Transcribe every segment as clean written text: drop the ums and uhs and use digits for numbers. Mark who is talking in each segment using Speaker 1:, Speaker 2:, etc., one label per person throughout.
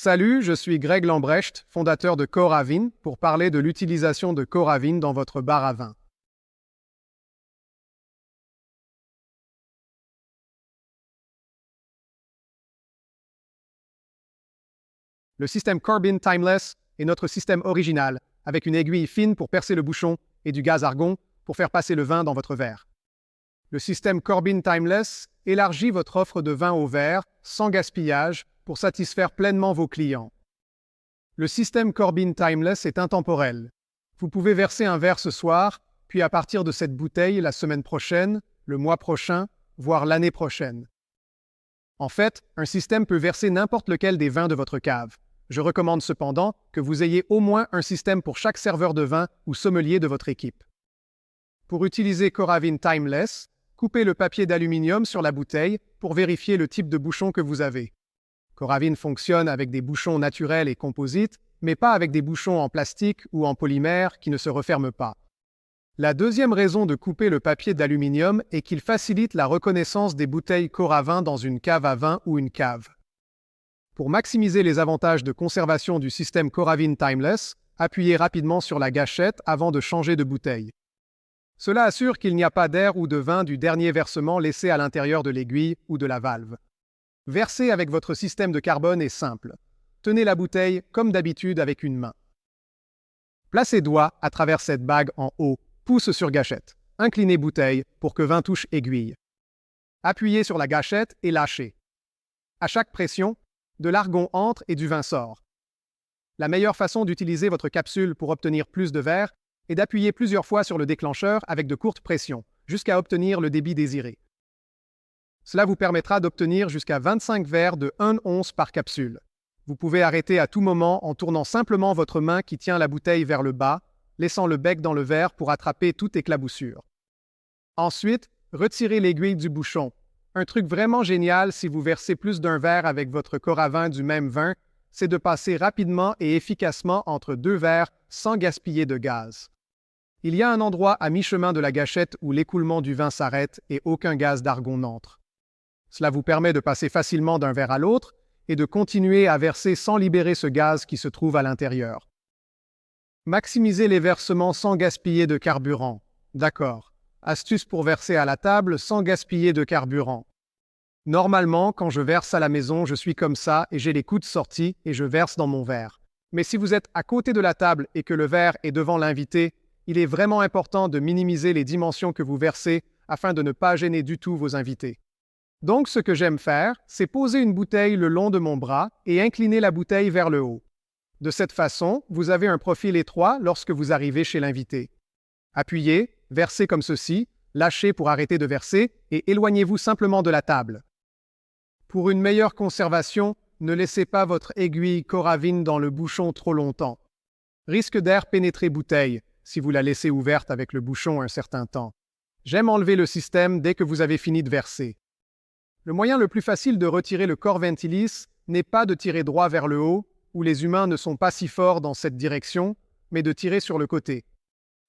Speaker 1: Salut, je suis Greg Lambrecht, fondateur de Coravin, pour parler de l'utilisation de Coravin dans votre bar à vin. Le système Corbin Timeless est notre système original, avec une aiguille fine pour percer le bouchon et du gaz argon pour faire passer le vin dans votre verre. Le système Corbin Timeless élargit votre offre de vin au verre, sans gaspillage, pour satisfaire pleinement vos clients. Le système Corbin Timeless est intemporel. Vous pouvez verser un verre ce soir, puis à partir de cette bouteille la semaine prochaine, le mois prochain, voire l'année prochaine. En fait, un système peut verser n'importe lequel des vins de votre cave. Je recommande cependant que vous ayez au moins un système pour chaque serveur de vin ou sommelier de votre équipe. Pour utiliser Coravin Timeless, coupez le papier d'aluminium sur la bouteille pour vérifier le type de bouchon que vous avez. Coravin fonctionne avec des bouchons naturels et composites, mais pas avec des bouchons en plastique ou en polymère qui ne se referment pas. La deuxième raison de couper le papier d'aluminium est qu'il facilite la reconnaissance des bouteilles Coravin dans une cave à vin ou une cave. Pour maximiser les avantages de conservation du système Coravin Timeless, appuyez rapidement sur la gâchette avant de changer de bouteille. Cela assure qu'il n'y a pas d'air ou de vin du dernier versement laissé à l'intérieur de l'aiguille ou de la valve. Verser avec votre système de carbone est simple. Tenez la bouteille comme d'habitude avec une main. Placez doigt à travers cette bague en haut, pouce sur gâchette. Inclinez bouteille pour que vin touche aiguille. Appuyez sur la gâchette et lâchez. À chaque pression, de l'argon entre et du vin sort. La meilleure façon d'utiliser votre capsule pour obtenir plus de verre est d'appuyer plusieurs fois sur le déclencheur avec de courtes pressions, jusqu'à obtenir le débit désiré. Cela vous permettra d'obtenir jusqu'à 25 verres de 1 once par capsule. Vous pouvez arrêter à tout moment en tournant simplement votre main qui tient la bouteille vers le bas, laissant le bec dans le verre pour attraper toute éclaboussure. Ensuite, retirez l'aiguille du bouchon. Un truc vraiment génial si vous versez plus d'un verre avec votre Coravin du même vin, c'est de passer rapidement et efficacement entre deux verres sans gaspiller de gaz. Il y a un endroit à mi-chemin de la gâchette où l'écoulement du vin s'arrête et aucun gaz d'argon n'entre. Cela vous permet de passer facilement d'un verre à l'autre et de continuer à verser sans libérer ce gaz qui se trouve à l'intérieur. Maximisez les versements sans gaspiller de carburant. D'accord. Astuce pour verser à la table sans gaspiller de carburant. Normalement, quand je verse à la maison, je suis comme ça et j'ai les coudes sortis et je verse dans mon verre. Mais si vous êtes à côté de la table et que le verre est devant l'invité, il est vraiment important de minimiser les dimensions que vous versez afin de ne pas gêner du tout vos invités. Donc, ce que j'aime faire, c'est poser une bouteille le long de mon bras et incliner la bouteille vers le haut. De cette façon, vous avez un profil étroit lorsque vous arrivez chez l'invité. Appuyez, versez comme ceci, lâchez pour arrêter de verser et éloignez-vous simplement de la table. Pour une meilleure conservation, ne laissez pas votre aiguille Coravin dans le bouchon trop longtemps. Risque d'air pénétrer bouteille si vous la laissez ouverte avec le bouchon un certain temps. J'aime enlever le système dès que vous avez fini de verser. Le moyen le plus facile de retirer le corps ventilis n'est pas de tirer droit vers le haut, où les humains ne sont pas si forts dans cette direction, mais de tirer sur le côté.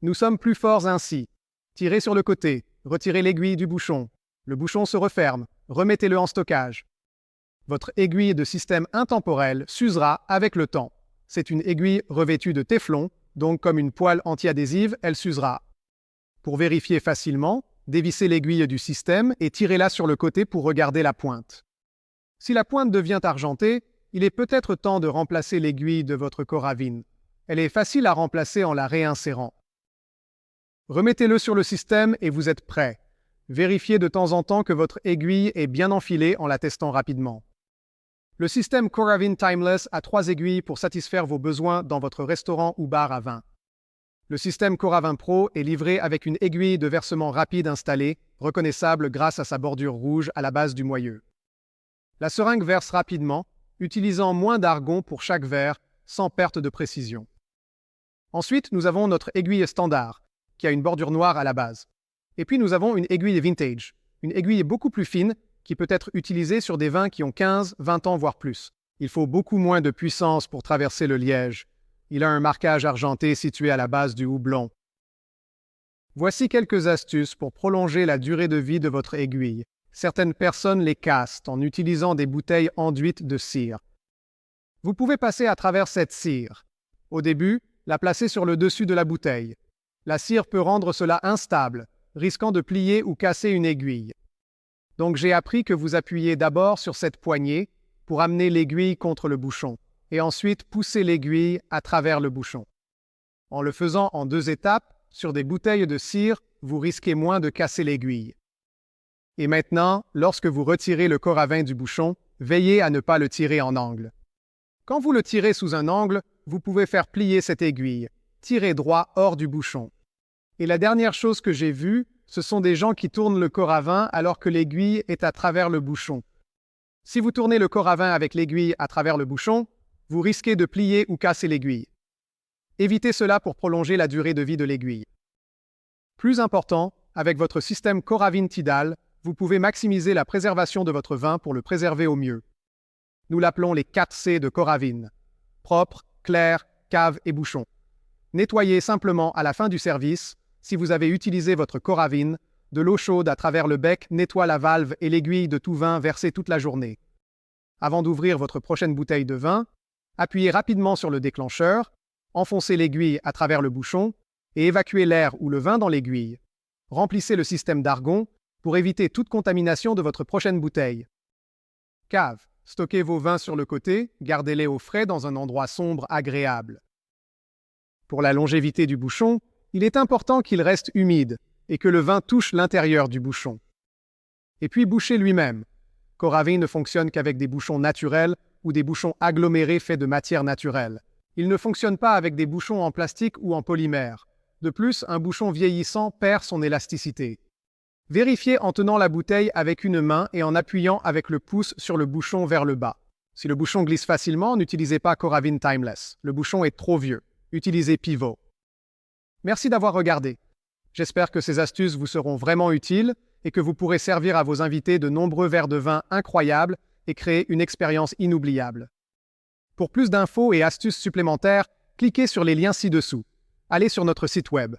Speaker 1: Nous sommes plus forts ainsi. Tirez sur le côté, retirez l'aiguille du bouchon. Le bouchon se referme, remettez-le en stockage. Votre aiguille de système intemporel s'usera avec le temps. C'est une aiguille revêtue de téflon, donc comme une poêle anti-adhésive, elle s'usera. Pour vérifier facilement, dévissez l'aiguille du système et tirez-la sur le côté pour regarder la pointe. Si la pointe devient argentée, il est peut-être temps de remplacer l'aiguille de votre Coravin. Elle est facile à remplacer en la réinsérant. Remettez-le sur le système et vous êtes prêt. Vérifiez de temps en temps que votre aiguille est bien enfilée en la testant rapidement. Le système Coravin Timeless a 3 aiguilles pour satisfaire vos besoins dans votre restaurant ou bar à vin. Le système Coravin Pro est livré avec une aiguille de versement rapide installée, reconnaissable grâce à sa bordure rouge à la base du moyeu. La seringue verse rapidement, utilisant moins d'argon pour chaque verre, sans perte de précision. Ensuite, nous avons notre aiguille standard, qui a une bordure noire à la base. Et puis nous avons une aiguille vintage, une aiguille beaucoup plus fine qui peut être utilisée sur des vins qui ont 15, 20 ans voire plus. Il faut beaucoup moins de puissance pour traverser le liège. Il a un marquage argenté situé à la base du houblon. Voici quelques astuces pour prolonger la durée de vie de votre aiguille. Certaines personnes les cassent en utilisant des bouteilles enduites de cire. Vous pouvez passer à travers cette cire. Au début, la placer sur le dessus de la bouteille. La cire peut rendre cela instable, risquant de plier ou casser une aiguille. Donc j'ai appris que vous appuyez d'abord sur cette poignée pour amener l'aiguille contre le bouchon, et ensuite pousser l'aiguille à travers le bouchon. En le faisant en 2 étapes, sur des bouteilles de cire, vous risquez moins de casser l'aiguille. Et maintenant, lorsque vous retirez le corps à vin du bouchon, veillez à ne pas le tirer en angle. Quand vous le tirez sous un angle, vous pouvez faire plier cette aiguille. Tirez droit hors du bouchon. Et la dernière chose que j'ai vue, ce sont des gens qui tournent le corps à vin alors que l'aiguille est à travers le bouchon. Si vous tournez le corps à vin avec l'aiguille à travers le bouchon, vous risquez de plier ou casser l'aiguille. Évitez cela pour prolonger la durée de vie de l'aiguille. Plus important, avec votre système Coravin Tidal, vous pouvez maximiser la préservation de votre vin pour le préserver au mieux. Nous l'appelons les 4 C de Coravin. Propre, clair, cave et bouchon. Nettoyez simplement à la fin du service. Si vous avez utilisé votre Coravin, de l'eau chaude à travers le bec nettoie la valve et l'aiguille de tout vin versé toute la journée. Avant d'ouvrir votre prochaine bouteille de vin, appuyez rapidement sur le déclencheur, enfoncez l'aiguille à travers le bouchon et évacuez l'air ou le vin dans l'aiguille. Remplissez le système d'argon pour éviter toute contamination de votre prochaine bouteille. Cave. Stockez vos vins sur le côté, gardez-les au frais dans un endroit sombre agréable. Pour la longévité du bouchon, il est important qu'il reste humide et que le vin touche l'intérieur du bouchon. Et puis boucher lui-même. Coravin ne fonctionne qu'avec des bouchons naturels ou des bouchons agglomérés faits de matière naturelle. Il ne fonctionne pas avec des bouchons en plastique ou en polymère. De plus, un bouchon vieillissant perd son élasticité. Vérifiez en tenant la bouteille avec une main et en appuyant avec le pouce sur le bouchon vers le bas. Si le bouchon glisse facilement, n'utilisez pas Coravin Timeless. Le bouchon est trop vieux. Utilisez Pivot. Merci d'avoir regardé. J'espère que ces astuces vous seront vraiment utiles et que vous pourrez servir à vos invités de nombreux verres de vin incroyables et créer une expérience inoubliable. Pour plus d'infos et astuces supplémentaires, cliquez sur les liens ci-dessous. Allez sur notre site web